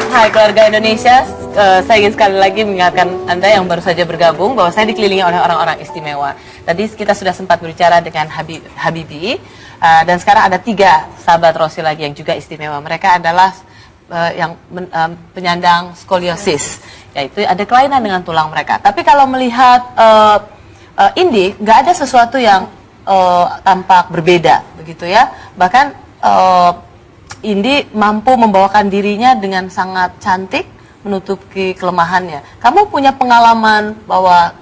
Hai keluarga Indonesia, saya ingin sekali lagi mengingatkan Anda yang baru saja bergabung bahwa saya dikelilingi oleh orang-orang istimewa. Tadi kita sudah sempat berbicara dengan Habibie, dan sekarang ada 3 sahabat Rosi lagi yang juga istimewa. Mereka adalah penyandang skoliosis, yaitu ada kelainan dengan tulang mereka. Tapi kalau melihat Indi, nggak ada sesuatu yang tampak berbeda, begitu ya. Bahkan Indi mampu membawakan dirinya dengan sangat cantik, menutupi kelemahannya. Kamu punya pengalaman bahwa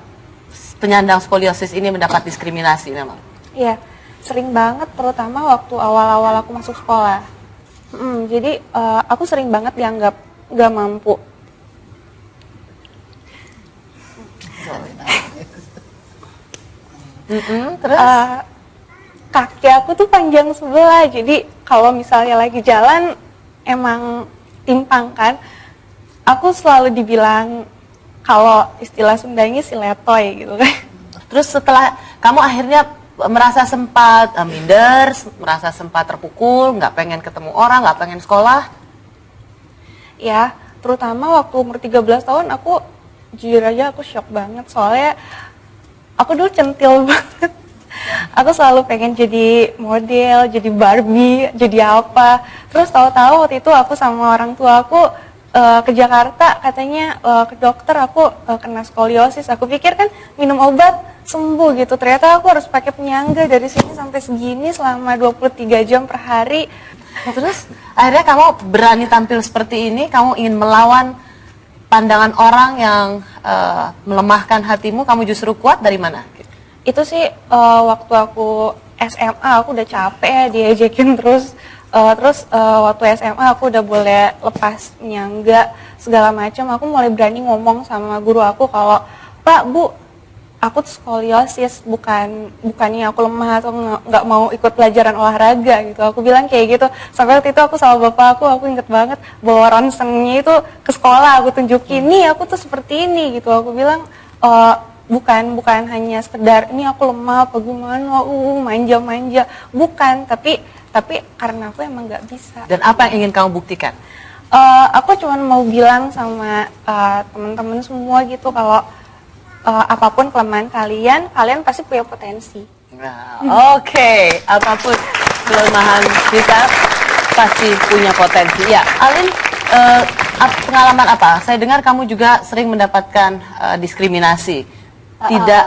penyandang skoliosis ini mendapat diskriminasi memang? Iya, sering banget, terutama waktu awal-awal aku masuk sekolah. Jadi aku sering banget dianggap gak mampu. Terus? Kaki aku tuh panjang sebelah, jadi kalau misalnya lagi jalan emang timpang kan. Aku selalu dibilang, kalau istilah Sundanya si letoy gitu kan. Terus setelah kamu akhirnya merasa sempat minder, merasa sempat terpukul, nggak pengen ketemu orang, nggak pengen sekolah? Ya, terutama waktu umur 13 tahun aku jujur aja aku shock banget, soalnya aku dulu centil banget. Aku selalu pengen jadi model, jadi Barbie, jadi apa. Terus tahu-tahu waktu itu aku sama orang tua aku ke Jakarta, katanya ke dokter aku kena skoliosis. Aku pikir kan minum obat sembuh gitu. Ternyata aku harus pakai penyangga dari sini sampai segini selama 23 jam per hari. Terus akhirnya kamu berani tampil seperti ini, kamu ingin melawan pandangan orang yang melemahkan hatimu, kamu justru kuat dari mana? Itu sih waktu aku SMA aku udah capek ya diejekin terus. Waktu SMA aku udah boleh lepas penyangga segala macam. Aku mulai berani ngomong sama guru aku kalau, Pak, Bu, aku tuh skoliosis, bukannya aku lemah atau nggak mau ikut pelajaran olahraga gitu. Aku bilang kayak gitu. Sampai waktu itu aku sama bapak aku inget banget bawa ronsennya itu ke sekolah. Aku tunjukin, nih aku tuh seperti ini gitu. Aku bilang, bukan hanya sekedar ini aku lemah apa gimana, manja-manja, bukan, tapi karena aku emang nggak bisa. Dan apa yang ingin kamu buktikan? Aku cuma mau bilang sama teman-teman semua gitu kalau apapun kelemahan kalian pasti punya potensi. Nah, Oke. Apapun kelemahan kita pasti punya potensi. Ya, Alin, pengalaman apa? Saya dengar kamu juga sering mendapatkan diskriminasi. Tidak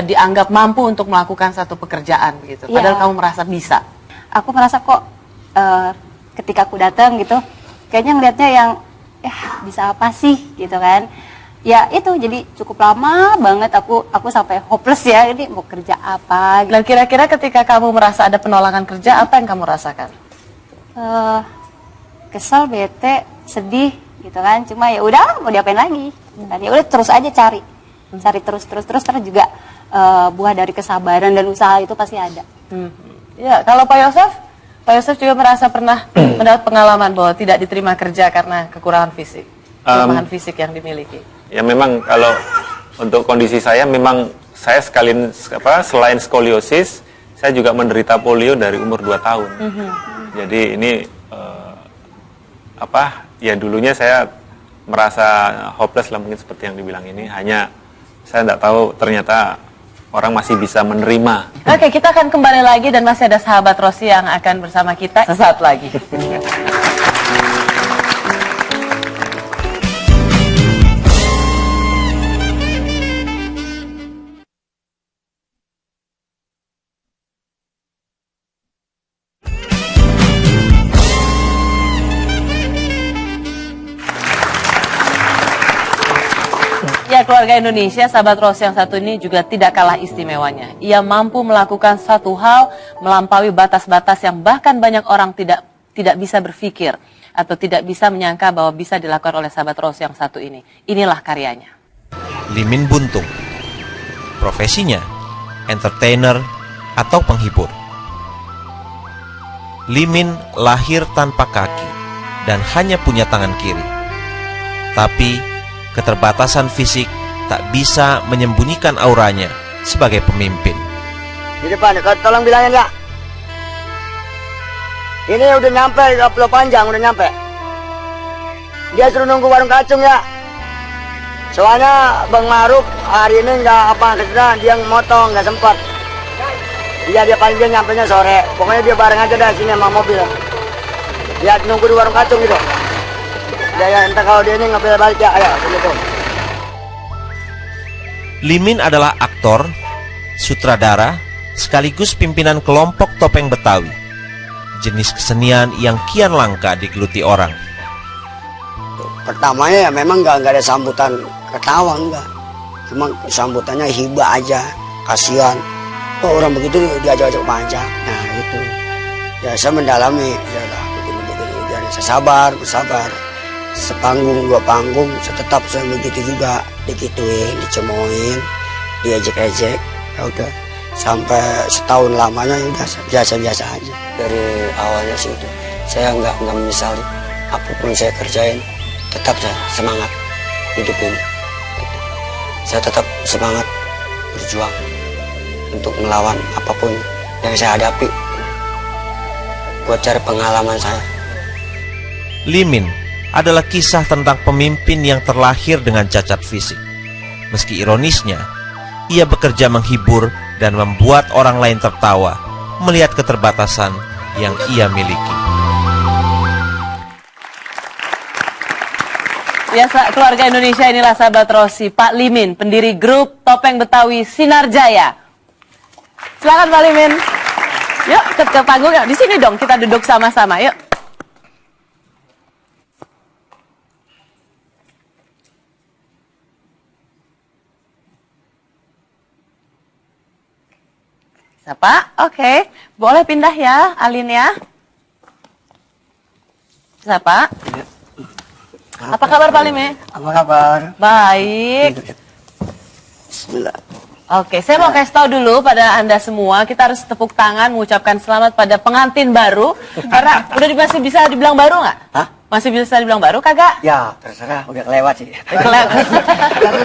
dianggap mampu untuk melakukan satu pekerjaan begitu. Padahal kamu merasa bisa. Aku merasa kok ketika aku datang gitu, kayaknya ngelihatnya yang bisa apa sih gitu kan. Ya itu jadi cukup lama banget aku sampai hopeless ya, ini mau kerja apa gitu. Dan kira-kira ketika kamu merasa ada penolakan kerja, apa yang kamu rasakan? Kesel, bete, sedih gitu kan. Cuma ya udah mau diapain lagi. Dan ya udah terus aja cari terus juga buah dari kesabaran dan usaha itu pasti ada. Ya, kalau Pak Yosef juga merasa pernah mendapat pengalaman bahwa tidak diterima kerja karena kekurangan fisik, kelemahan fisik yang dimiliki. Ya memang kalau untuk kondisi saya memang saya selain skoliosis, saya juga menderita polio dari umur 2 tahun. Jadi ini ya dulunya saya merasa hopeless lah mungkin seperti yang dibilang ini, hanya saya tidak tahu ternyata orang masih bisa menerima. Oke, kita akan kembali lagi dan masih ada sahabat Rosi yang akan bersama kita sesaat lagi. Ya, keluarga Indonesia, sahabat Rosi yang satu ini juga tidak kalah istimewanya. Ia mampu melakukan satu hal melampaui batas-batas yang bahkan banyak orang tidak bisa berpikir atau tidak bisa menyangka bahwa bisa dilakukan oleh sahabat Rosi yang satu ini. Inilah karyanya. Limin Buntung. Profesinya entertainer atau penghibur. Limin lahir tanpa kaki dan hanya punya tangan kiri. Tapi keterbatasan fisik tak bisa menyembunyikan auranya sebagai pemimpin. Di depan, tolong bilangin ya. Ini udah nyampe, pulau panjang udah nyampe. dia suruh nunggu warung kacung ya. Soalnya Bang Maruf hari ini nggak apa kesana, dia motong nggak sempat. Dia paling dia nyampenya sore. Pokoknya dia bareng aja dah sini sama mobil. Dia nunggu di warung kacung gitu. Ya entah kalau dia ini ngambil balik ya, ayo begitu. Limin adalah aktor, sutradara, sekaligus pimpinan kelompok topeng Betawi. Jenis kesenian yang kian langka digeluti orang. Pertamanya ya memang nggak ada sambutan ketawa, enggak. Cuma sambutannya hibah aja, kasihan. Oh, orang begitu diajak-ajak panjang. Nah itu. Ya saya mendalami, ya lah begini. Saya bersabar. Sepanggung, 2 panggung, tetap saya begitu juga. Dikituin, dicemoin, diejek-ejek. Ya udah. Sampai setahun lamanya ya udah biasa-biasa aja. Dari awalnya sih itu, saya nggak menyesali. Apapun saya kerjain, tetap saya semangat hidup ini. Saya tetap semangat berjuang untuk melawan apapun yang saya hadapi buat cari pengalaman saya. Limin adalah kisah tentang pemimpin yang terlahir dengan cacat fisik. Meski ironisnya, ia bekerja menghibur dan membuat orang lain tertawa melihat keterbatasan yang ia miliki. Ya, keluarga Indonesia, inilah sahabat Rosi, Pak Limin, pendiri grup Topeng Betawi Sinar Jaya. Silakan Pak Limin. Yuk ke panggung. Di sini dong, kita duduk sama-sama. Yuk. Siapa? Oke. Boleh pindah ya, Alin ya. Siapa? Apa kabar Pak Limin? Apa kabar? Baik. Bismillah. Oke, saya mau kasih tahu dulu pada Anda semua, kita harus tepuk tangan mengucapkan selamat pada pengantin baru. Karena masih bisa dibilang baru nggak? Hah? Masih bisa dibilang baru kagak? Ya terserah, udah kelewat sih.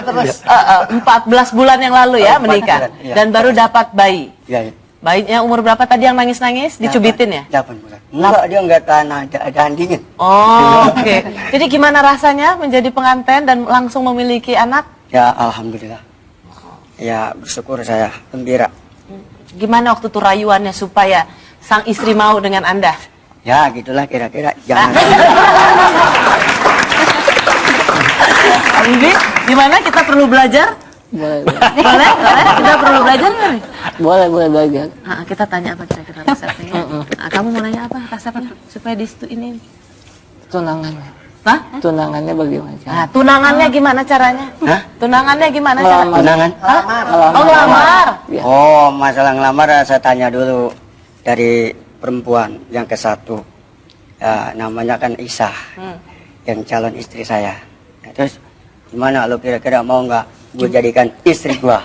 Terus 14 bulan yang lalu ya 14 menikah. bulan, iya. Dan baru dapat bayi. Iya. Bayinya umur berapa tadi yang nangis-nangis? Dicubitin ya? 8 bulan. Enggak, dia nggak tahan ada andingin. Oh, oke. Jadi gimana rasanya menjadi pengantin dan langsung memiliki anak? Ya alhamdulillah. Ya bersyukur saya, gembira. Gimana waktu itu rayuannya supaya sang istri mau dengan Anda? Ya gitulah kira-kira. Jangan. Bibi, gimana kita perlu belajar? Boleh, Boleh? Kita perlu belajar nggak nih? boleh belajar. Kita tanya apa kira-kira resepnya? Kamu mau nanya apa resepnya supaya ini? Tunangannya. Hah? Tunangannya bagaimana? Nah, tunangannya gimana caranya? Hah? Tunangannya gimana caranya? Tunangan? Oh, ngelamar. Ya. Oh, masalah ngelamar saya tanya dulu dari perempuan yang ke-1. Ya, namanya kan Isah, yang calon istri saya. Nah, terus gimana lo kira-kira mau nggak gue jadikan istri gua?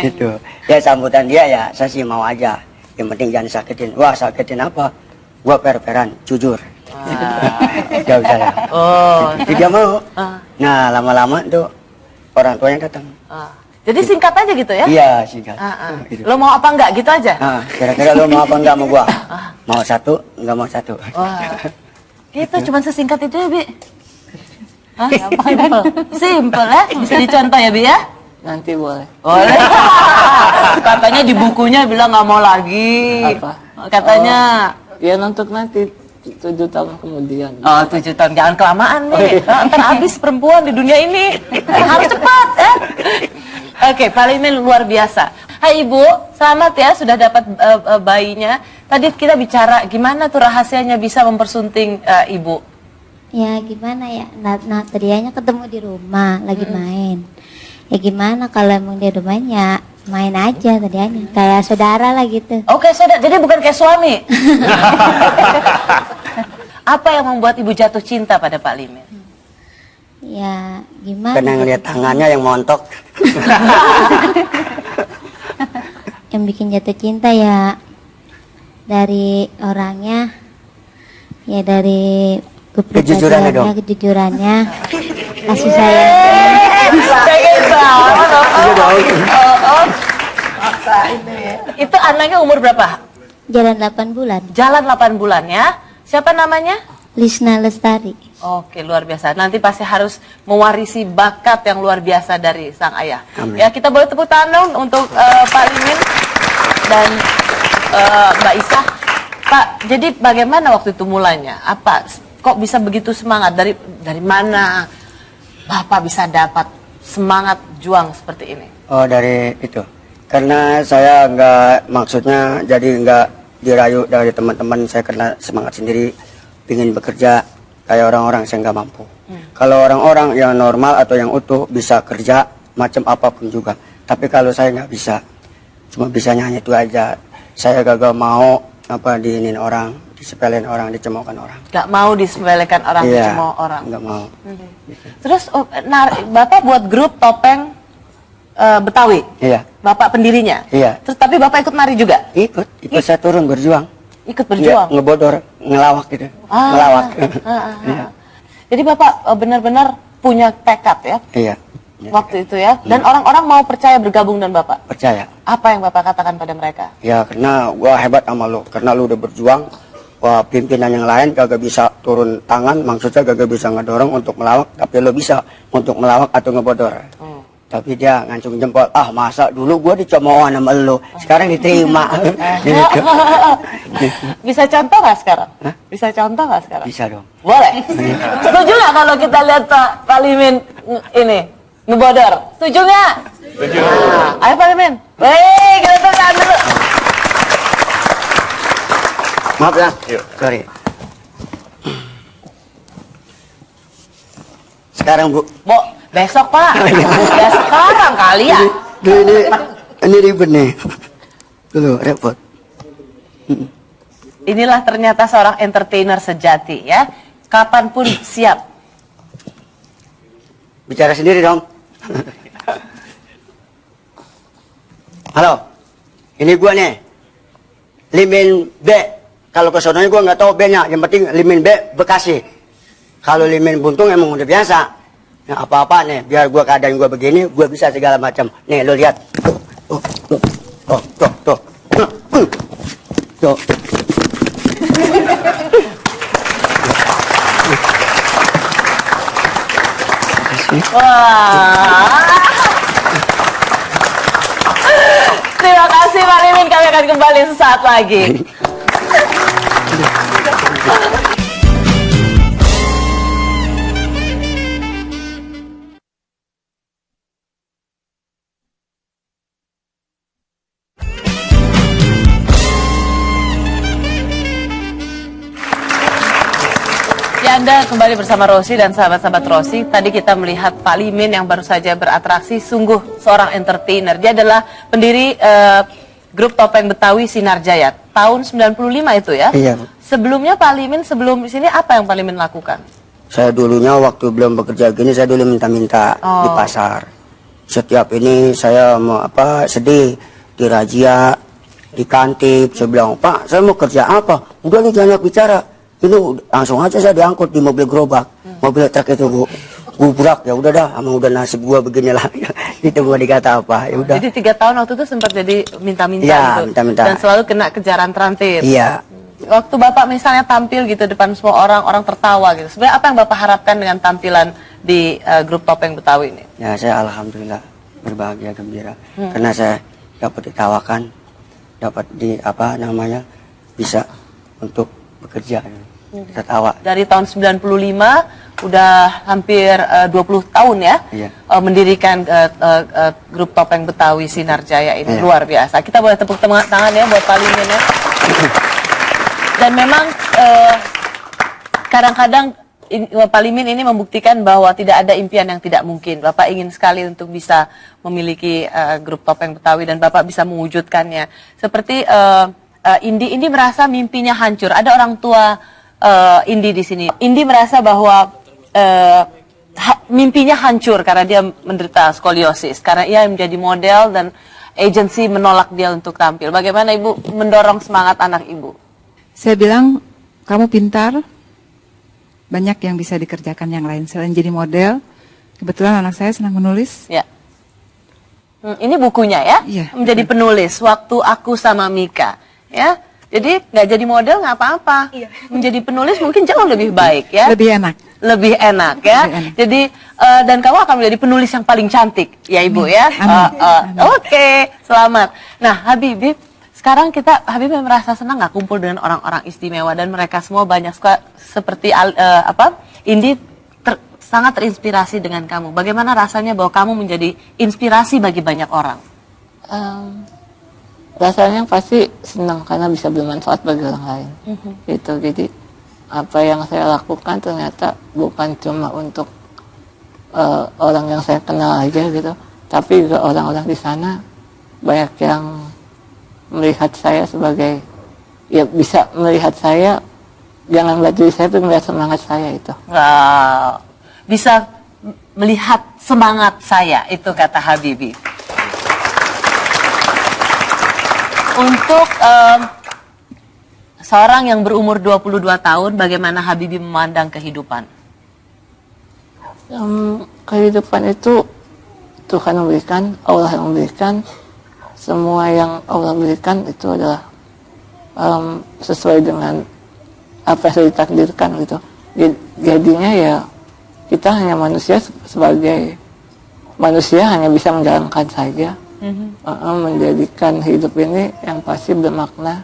Gitu. Ya sambutan dia ya saya sih mau aja. Yang penting jangan sakitin. Wah sakitin apa? Gua per-peran, jujur. Jauh saya. Oh. Jadi dia mau. Nah lama-lama tuh orang tuanya datang. Jadi singkat aja gitu ya? Iya singkat. Gitu. Lo mau apa enggak gitu aja? Kira-kira lo mau apa enggak mau gua? Mau 1, enggak mau 1. Wah. Gitu cuma sesingkat itu ya, Bi? Hah? Simple ya? Bisa dicontoh ya, Bi ya? Nanti boleh. Boleh. Katanya di bukunya bilang nggak mau lagi. Apa? Katanya. Ya untuk nanti 7 tahun kemudian. Oh, 7 tahun. Jangan kelamaan nih. Ntar habis perempuan di dunia ini. Harus cepat ya. Oke, Pak Limin luar biasa. Hai Ibu, selamat ya sudah dapat bayinya. Tadi kita bicara gimana tuh rahasianya bisa mempersunting Ibu. Ya gimana ya, nah tadinya ketemu di rumah lagi main. Ya gimana kalau emang di rumahnya main aja tadinya kayak saudara lah gitu. Oke, saudara, jadi bukan kayak suami. Apa yang membuat Ibu jatuh cinta pada Pak Limin? Ya gimana? Karena ngeliat tangannya yang montok. Yang bikin jatuh cinta ya dari orangnya, ya dari Kejujurannya dong. Kejujurannya, kasih sayangnya. Pengen banget. Itu anaknya umur berapa? Jalan 8 bulan. Jalan 8 bulan ya. Siapa namanya? Lisna Lestari. Oke, luar biasa. Nanti pasti harus mewarisi bakat yang luar biasa dari sang ayah. Amin. Ya, kita boleh tepuk tangan dong untuk Pak Limin dan Mbak Isah. Pak, jadi bagaimana waktu itu mulanya? Apa kok bisa begitu semangat? Dari mana Bapak bisa dapat semangat juang seperti ini? Oh, dari itu. Karena saya maksudnya jadi nggak dirayu dari teman-teman, saya karena semangat sendiri, ingin bekerja kayak orang-orang, saya nggak mampu. Kalau orang-orang yang normal atau yang utuh bisa kerja macam apapun juga. Tapi kalau saya nggak bisa, cuma bisanya hanya itu aja. Saya gagal mau diinin orang, disepelein orang, dicemoohkan orang. Gak mau disepelekan orang, Iya, dicemooh orang. nggak mau. Terus Bapak buat grup topeng Betawi. Iya. Bapak pendirinya. Iya. Terus tapi Bapak ikut nari juga? Ikut saya turun berjuang. Ikut berjuang. Iya, ngebodor, ngelawak gitu. Ah, Ngelawak. Iya. Jadi Bapak benar-benar punya tekad ya? Iya. Waktu itu ya. Dan orang-orang mau percaya bergabung dengan Bapak. Percaya. Apa yang Bapak katakan pada mereka? Ya karena gua hebat sama lu, karena lu udah berjuang. Wah, pimpinan yang lain kagak bisa turun tangan, maksudnya kagak bisa ngedorong untuk melawak, tapi lu bisa untuk melawak atau ngebodor. Tapi dia ngancung jempol, masa dulu gua dicemoohan sama lu, sekarang diterima. Gitu. Bisa contoh nggak sekarang? Bisa contoh nggak sekarang? Bisa dong. Boleh. Setuju nggak kalau kita lihat Pak Limin ini ngebodor? Setuju nggak? Setuju. Ayo Pak Limin. Wih, kita tepuk dulu. Maaf ya, Yuk. sorry. Sekarang Bu. Besok Pak. Ya sekarang kali ya. Ini ribet nih. Dulu repot. Inilah ternyata seorang entertainer sejati ya. Kapanpun siap. Bicara sendiri dong. Halo, ini gua nih, Limin B. Kalau ke sononya gua nggak tahu B-nya, yang penting Limin B Bekasi. Kalau Limin Buntung emang udah biasa. Nah, apa-apa nih, biar gua keadaan gua begini, gua bisa segala macam. Nih, lo lihat. Tuh. Wah. Terima kasih Pak Limin, kami akan kembali sesaat lagi. Anda kembali bersama Rosi dan sahabat-sahabat Rosi. Tadi kita melihat Pak Limin yang baru saja beratraksi, sungguh seorang entertainer. Dia adalah pendiri grup topeng Betawi Sinar Jaya tahun 95 itu ya? Iya. Sebelumnya Pak Limin, sebelum di sini apa yang Pak Limin lakukan? Saya dulunya waktu belum bekerja gini, saya dulu minta-minta di pasar. Setiap ini saya mau sedih, dirazia, dikantip. Saya bilang, Pak, saya mau kerja apa? Udah nih jangan bicara. Ini langsung aja saya diangkut di mobil gerobak, mobil truk itu Bu, gubrak ya udah dah, sama udah nasib gua beginilah. Itu gua dikata apa, ya udah. Jadi 3 tahun waktu itu sempat jadi minta-minta Ya, gitu, minta-minta. dan selalu kena kejaran transit. Iya. Waktu Bapak misalnya tampil gitu depan semua orang tertawa gitu. Sebenarnya apa yang Bapak harapkan dengan tampilan di grup topeng Betawi ini? Ya saya alhamdulillah berbahagia gembira karena saya dapat ditawakan, dapat bisa untuk bekerja. Tertawa. Dari tahun 95 udah hampir 20 tahun ya, Iya. Mendirikan grup topeng Betawi Sinar Jaya ini. Iya. Luar biasa. Kita boleh tepuk tangan ya buat Pak Limin ya. Dan memang kadang-kadang Pak Limin ini membuktikan bahwa tidak ada impian yang tidak mungkin. Bapak ingin sekali untuk bisa memiliki grup topeng Betawi dan Bapak bisa mewujudkannya. Seperti Indi merasa mimpinya hancur. Ada orang tua Indi di sini. Indi merasa bahwa mimpinya hancur karena dia menderita skoliosis. Karena ia menjadi model dan agensi menolak dia untuk tampil. Bagaimana Ibu mendorong semangat anak Ibu? Saya bilang, kamu pintar, banyak yang bisa dikerjakan yang lain. Selain jadi model, kebetulan anak saya senang menulis. Ya. Ini bukunya ya? Iya. Menjadi penulis, Waktu Aku Sama Mika. Ya. Jadi nggak jadi model nggak apa-apa. Iya. Menjadi penulis mungkin jauh lebih baik ya. Lebih enak. Lebih enak ya. Lebih enak. Jadi dan kamu akan menjadi penulis yang paling cantik ya Ibu ya. Amin. Oke, selamat. Nah Habibie, sekarang Habibie merasa senang nggak kumpul dengan orang-orang istimewa dan mereka semua banyak suka seperti Indi sangat terinspirasi dengan kamu. Bagaimana rasanya bahwa kamu menjadi inspirasi bagi banyak orang? Rasanya pasti senang karena bisa bermanfaat bagi orang lain. Gitu. Jadi apa yang saya lakukan ternyata bukan cuma untuk orang yang saya kenal aja gitu, tapi juga orang-orang di sana banyak yang melihat saya sebagai, ya bisa melihat saya, jangan melihat diri saya, tapi melihat semangat saya itu. Wow, bisa melihat semangat saya, itu kata Habibie. Untuk seorang yang berumur 22 tahun, bagaimana Habibie memandang kehidupan? Kehidupan itu Tuhan memberikan, Allah yang memberikan. Semua yang Allah berikan itu adalah sesuai dengan apa yang sudah ditakdirkan gitu. Jadinya ya kita hanya manusia, sebagai manusia hanya bisa menjalankan saja. Menjadikan hidup ini yang pasti bermakna,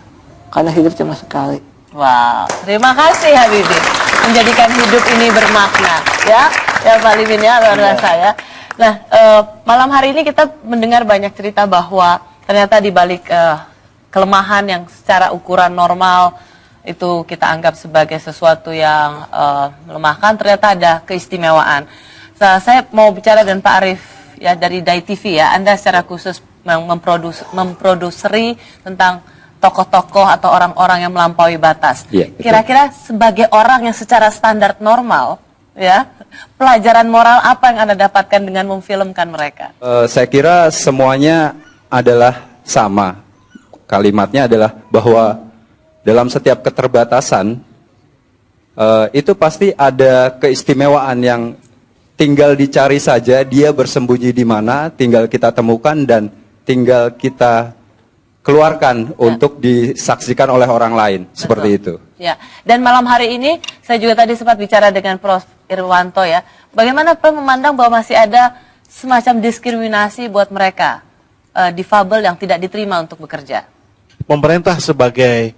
karena hidup cuma sekali. Wow, terima kasih Habibie, menjadikan hidup ini bermakna ya Pak Limin ya, luar biasa ya. Nah, malam hari ini kita mendengar banyak cerita bahwa ternyata di balik kelemahan yang secara ukuran normal itu kita anggap sebagai sesuatu yang melemahkan, ternyata ada keistimewaan. Saya mau bicara dengan Pak Arief ya dari Dai TV ya. Anda secara khusus memproduseri tentang tokoh-tokoh atau orang-orang yang melampaui batas. Ya, kira-kira sebagai orang yang secara standar normal ya, pelajaran moral apa yang Anda dapatkan dengan memfilmkan mereka? Saya kira semuanya adalah sama. Kalimatnya adalah bahwa dalam setiap keterbatasan itu pasti ada keistimewaan yang tinggal dicari saja, dia bersembunyi di mana, tinggal kita temukan dan tinggal kita keluarkan untuk disaksikan oleh orang lain. Betul. Seperti itu. Ya, dan malam hari ini saya juga tadi sempat bicara dengan Prof. Irwanto ya. Bagaimana Prof memandang bahwa masih ada semacam diskriminasi buat mereka difabel yang tidak diterima untuk bekerja? Pemerintah sebagai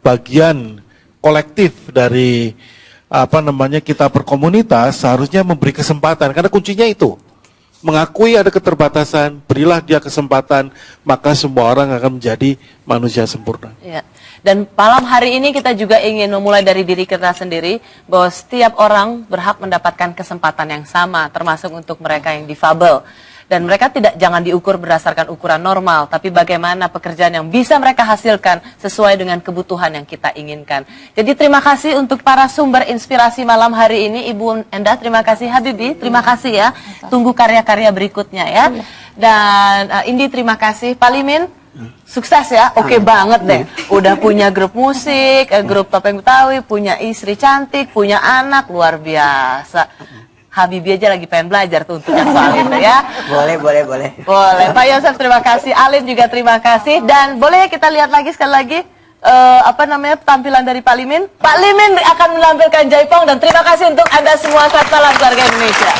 bagian kolektif dari kita berkomunitas seharusnya memberi kesempatan, karena kuncinya itu mengakui ada keterbatasan, berilah dia kesempatan, maka semua orang akan menjadi manusia sempurna. Ya. Dan malam hari ini kita juga ingin memulai dari diri kita sendiri, bahwa setiap orang berhak mendapatkan kesempatan yang sama, termasuk untuk mereka yang difabel. Dan mereka jangan diukur berdasarkan ukuran normal, tapi bagaimana pekerjaan yang bisa mereka hasilkan sesuai dengan kebutuhan yang kita inginkan. Jadi terima kasih untuk para sumber inspirasi malam hari ini, Ibu Endah, terima kasih Habibie, terima kasih ya. Tunggu karya-karya berikutnya ya. Dan Indi terima kasih, Pak Limin, sukses ya, oke banget deh. Udah punya grup musik, grup Topeng Betawi, punya istri cantik, punya anak, luar biasa. Habibie aja lagi pengen belajar tuh untuk yang soal itu ya. Boleh. Boleh. Pak Yosef terima kasih, Alin juga terima kasih. Dan boleh kita lihat lagi sekali lagi tampilan dari Pak Limin. Pak Limin akan menampilkan Jaipong, dan terima kasih untuk Anda semua. Selamat malam keluarga Indonesia.